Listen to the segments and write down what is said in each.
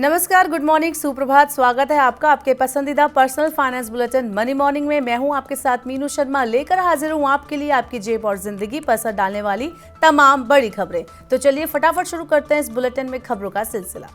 नमस्कार, good morning, सुप्रभात। स्वागत है आपका आपके पसंदीदा personal finance bulletin money morning में। मैं हूं आपके साथ मीनू शर्मा, लेकर हाजिर हूं आपके लिए आपकी जेब और जिंदगी पर असर डालने वाली तमाम बड़ी खबरें। तो चलिए फटाफट शुरू करते हैं इस बुलेटिन में खबरों का सिलसिला।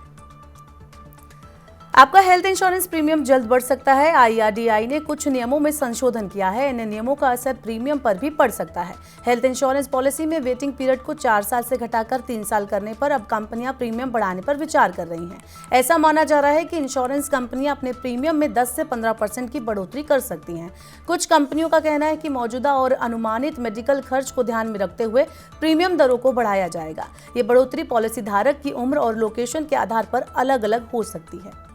आपका हेल्थ इंश्योरेंस प्रीमियम जल्द बढ़ सकता है। IRDAI ने कुछ नियमों में संशोधन किया है। इन नियमों का असर प्रीमियम पर भी पड़ सकता है। हेल्थ इंश्योरेंस पॉलिसी में वेटिंग पीरियड को 4 साल से घटाकर 3 साल करने पर अब कंपनियां प्रीमियम बढ़ाने पर विचार कर रही हैं। ऐसा माना जा रहा है कि इंश्योरेंस कंपनियां अपने प्रीमियम में 10 से 15% की बढ़ोतरी कर सकती हैं। कुछ कंपनियों का कहना है कि मौजूदा और अनुमानित मेडिकल खर्च को ध्यान में रखते हुए प्रीमियम दरों को बढ़ाया जाएगा। ये बढ़ोतरी पॉलिसी धारक की उम्र और लोकेशन के आधार पर अलग अलग हो सकती है।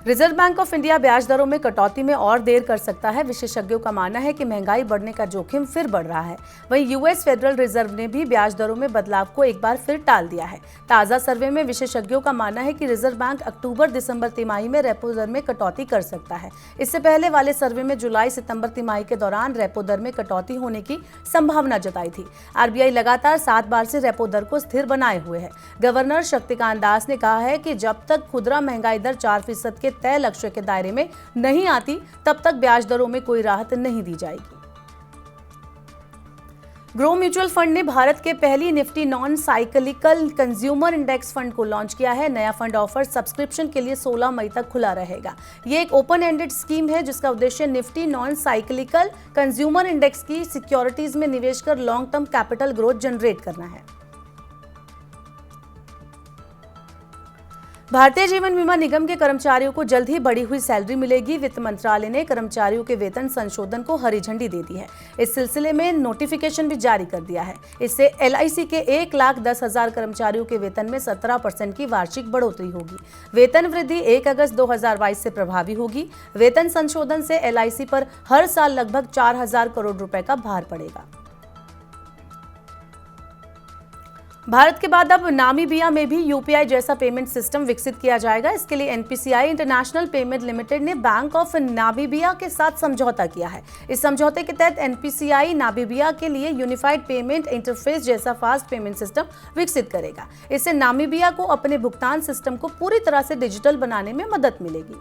रिजर्व बैंक ऑफ इंडिया ब्याज दरों में कटौती में और देर कर सकता है। विशेषज्ञों का मानना है कि महंगाई बढ़ने का जोखिम फिर बढ़ रहा है। वहीं यूएस फेडरल रिजर्व ने भी ब्याज दरों में बदलाव को एक बार फिर टाल दिया है। ताजा सर्वे में विशेषज्ञों का मानना है कि रिजर्व बैंक अक्टूबर-दिसंबर तिमाही में रेपो दर में कटौती कर सकता है। इससे पहले वाले सर्वे में जुलाई-सितंबर तिमाही के दौरान रेपो दर में कटौती होने की संभावना जताई थी। RBI लगातार 7 बार से रेपो दर को स्थिर बनाए हुए है। गवर्नर शक्तिकांत दास ने कहा है कि जब तक खुदरा महंगाई दर 4% के तय लक्ष्य के दायरे में नहीं आती, तब तक ब्याज दरों में कोई राहत नहीं दी जाएगी। ग्रो म्यूचुअल फंड ने भारत के पहली Nifty non cyclical consumer index fund को लॉन्च किया है। नया फंड ऑफर सब्सक्रिप्शन के लिए 16 मई तक खुला रहेगा। ये एक ओपन एंडेड स्कीम है जिसका उद्देश्य Nifty non cyclical consumer index की सिक्योरिटीज में निवेश कर long term capital growth generate करना है। भारतीय जीवन बीमा निगम के कर्मचारियों को जल्द ही बढ़ी हुई सैलरी मिलेगी। वित्त मंत्रालय ने कर्मचारियों के वेतन संशोधन को हरी झंडी दे दी है। इस सिलसिले में नोटिफिकेशन भी जारी कर दिया है। इससे LIC के 1,10,000 कर्मचारियों के वेतन में 17% की वार्षिक बढ़ोतरी होगी। वेतन वृद्धि 1 अगस्त 2022 से प्रभावी होगी। वेतन संशोधन से LIC पर हर साल लगभग 4,000 करोड़ रुपए का भार पड़ेगा। भारत के बाद अब नामीबिया में भी UPI जैसा पेमेंट सिस्टम विकसित किया जाएगा। इसके लिए NPCI इंटरनेशनल पेमेंट लिमिटेड ने बैंक ऑफ नामीबिया के साथ समझौता किया है। इस समझौते के तहत NPCI नामीबिया के लिए यूनिफाइड पेमेंट इंटरफेस जैसा फास्ट पेमेंट सिस्टम विकसित करेगा। इससे नामीबिया को अपने भुगतान सिस्टम को पूरी तरह से डिजिटल बनाने में मदद मिलेगी।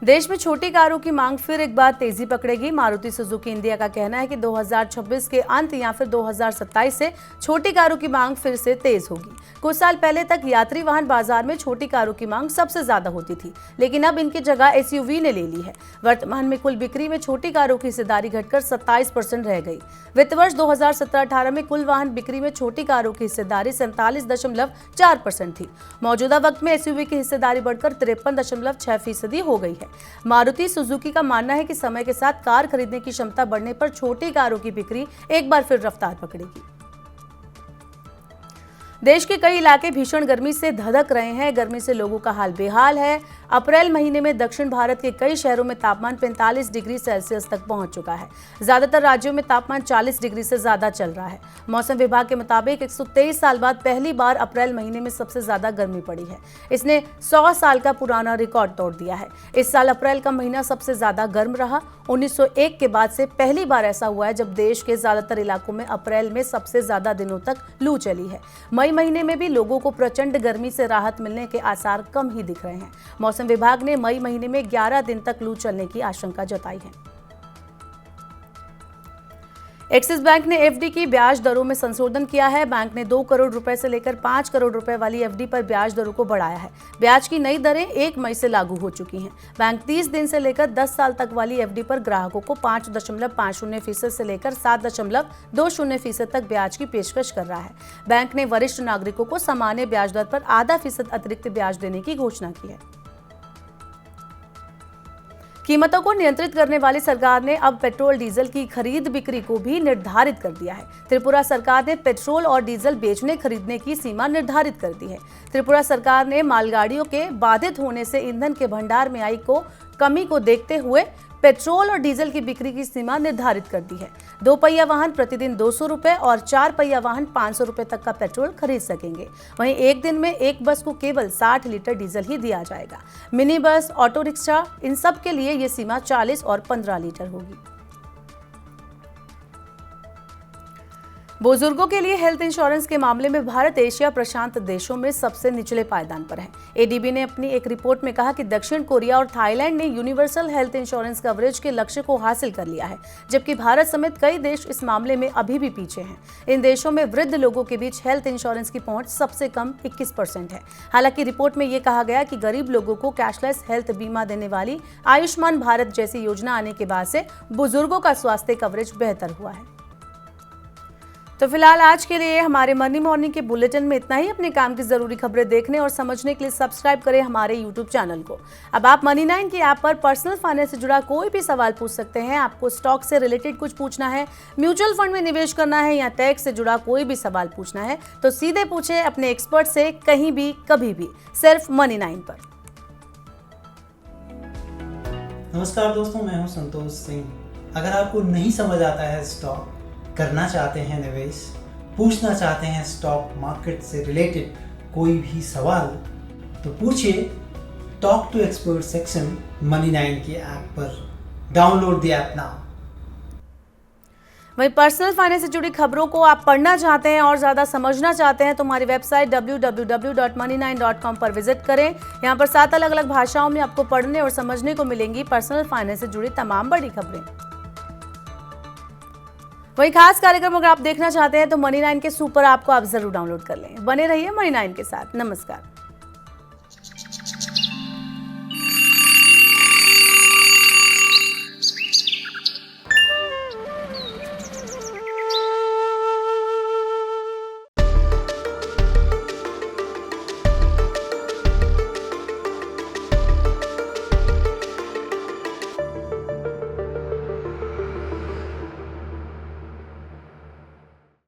देश में छोटी कारों की मांग फिर एक बार तेजी पकड़ेगी। मारुति सुजुकी इंडिया का कहना है कि 2026 के अंत या फिर 2027 से छोटी कारों की मांग फिर से तेज होगी। कुछ साल पहले तक यात्री वाहन बाजार में छोटी कारों की मांग सबसे ज्यादा होती थी, लेकिन अब इनकी जगह SUV ने ले ली है। वर्तमान में कुल बिक्री में छोटी कारों की हिस्सेदारी घटकर 27% रह गई। वित्त वर्ष 2017-18 में कुल वाहन बिक्री में छोटी कारों की हिस्सेदारी 47.4% थी। मौजूदा वक्त में SUV की हिस्सेदारी बढ़कर 53.6% हो गई है। मारुति सुजुकी का मानना है कि समय के साथ कार खरीदने की क्षमता बढ़ने पर छोटी कारों की बिक्री एक बार फिर रफ्तार पकड़ेगी। देश के कई इलाके भीषण गर्मी से धधक रहे हैं। गर्मी से लोगों का हाल बेहाल है। अप्रैल महीने में दक्षिण भारत के कई शहरों में तापमान 45 डिग्री सेल्सियस तक पहुंच चुका है। ज्यादातर राज्यों में तापमान 40 डिग्री से ज्यादा चल रहा है। मौसम विभाग के मुताबिक 123 साल बाद पहली बार अप्रैल महीने में सबसे ज्यादा गर्मी पड़ी है। इसने 100 साल का पुराना रिकॉर्ड तोड़ दिया है। इस साल अप्रैल का महीना सबसे ज्यादा गर्म रहा। 1901 के बाद से पहली बार ऐसा हुआ है जब देश के ज्यादातर इलाकों में अप्रैल में सबसे ज्यादा दिनों तक लू चली है। मई महीने में भी लोगों को प्रचंड गर्मी से राहत मिलने के आसार कम ही दिख रहे हैं। मौसम विभाग ने मई महीने में 11 दिन तक लू चलने की आशंका जताई है। एक्सिस बैंक ने FD की ब्याज दरों में संशोधन किया है। बैंक ने 2 करोड़ रुपए से लेकर 5 करोड़ रुपए वाली FD पर ब्याज दरों को बढ़ाया है। ब्याज की नई दरें 1 मई से लागू हो चुकी हैं। बैंक 30 दिन से लेकर 10 साल तक वाली FD पर ग्राहकों को 5.50% से लेकर 7.20% तक ब्याज की पेशकश कर रहा है। बैंक ने वरिष्ठ नागरिकों को सामान्य ब्याज दर पर ½ अतिरिक्त ब्याज देने की घोषणा की है। कीमतों को नियंत्रित करने वाली सरकार ने अब पेट्रोल डीजल की खरीद बिक्री को भी निर्धारित कर दिया है। त्रिपुरा सरकार ने पेट्रोल और डीजल बेचने खरीदने की सीमा निर्धारित कर दी है। त्रिपुरा सरकार ने मालगाड़ियों के बाधित होने से ईंधन के भंडार में आई कमी को देखते हुए पेट्रोल और डीजल की बिक्री की सीमा निर्धारित कर दी है। 2 पहिया वाहन प्रतिदिन 200 रुपए और 4 पहिया वाहन 500 रुपए तक का पेट्रोल खरीद सकेंगे। वहीं एक दिन में एक बस को केवल 60 लीटर डीजल ही दिया जाएगा। मिनी बस, ऑटो रिक्शा, इन सब के लिए ये सीमा 40 और 15 लीटर होगी। बुजुर्गों के लिए हेल्थ इंश्योरेंस के मामले में भारत एशिया प्रशांत देशों में सबसे निचले पायदान पर है। एडीबी ने अपनी एक रिपोर्ट में कहा कि दक्षिण कोरिया और थाईलैंड ने यूनिवर्सल हेल्थ इंश्योरेंस कवरेज के लक्ष्य को हासिल कर लिया है, जबकि भारत समेत कई देश इस मामले में अभी भी पीछे हैं। इन देशों में वृद्ध लोगों के बीच हेल्थ इंश्योरेंस की पहुंच सबसे कम 21% है। हालांकि रिपोर्ट में यह कहा गया कि गरीब लोगों को कैशलेस हेल्थ बीमा देने वाली आयुष्मान भारत जैसी योजना आने के बाद से बुजुर्गों का स्वास्थ्य कवरेज बेहतर हुआ है। तो फिलहाल आज के लिए हमारे मनी मॉर्निंग के बुलेटिन में इतना ही। अपने काम की जरूरी खबरें देखने और समझने के लिए सब्सक्राइब करें हमारे यूट्यूब चैनल को। अब आप मनी 9 की ऐप पर पर्सनल फाइनेंस से जुड़ा कोई भी सवाल पूछ सकते हैं। आपको स्टॉक से रिलेटेड कुछ पूछना है, म्यूचुअल फंड में निवेश करना है या टैक्स से जुड़ा कोई भी सवाल पूछना है तो सीधे पूछे अपने एक्सपर्ट से, कहीं भी कभी भी, सिर्फ मनी 9 पर। नमस्कार दोस्तों, मैं हूं संतोष सिंह। अगर आपको नहीं समझ आता है स्टॉक, करना चाहते हैं निवेश, पूछना चाहते हैं स्टॉक मार्केट से रिलेटेड कोई भी सवाल, तो पूछिए talk to expert section money 9 के ऐप पर। Download the app now. वहीं पर्सनल फाइनेंस से जुड़ी खबरों को आप पढ़ना चाहते हैं और ज़्यादा समझना चाहते हैं तो हमारी वेबसाइट www.money9.com पर विजिट करें। यहाँ पर 7 अलग अलग भाषाओं में आपको पढ़ने और समझने को मिलेंगी पर्सनल फाइनेंस से जुड़ी तमाम बड़ी खबरें। वही खास कार्यक्रम अगर आप देखना चाहते हैं तो मनी 9 के सुपर ऐप को आप जरूर डाउनलोड कर लें। बने रहिए मनी 9 के साथ। नमस्कार।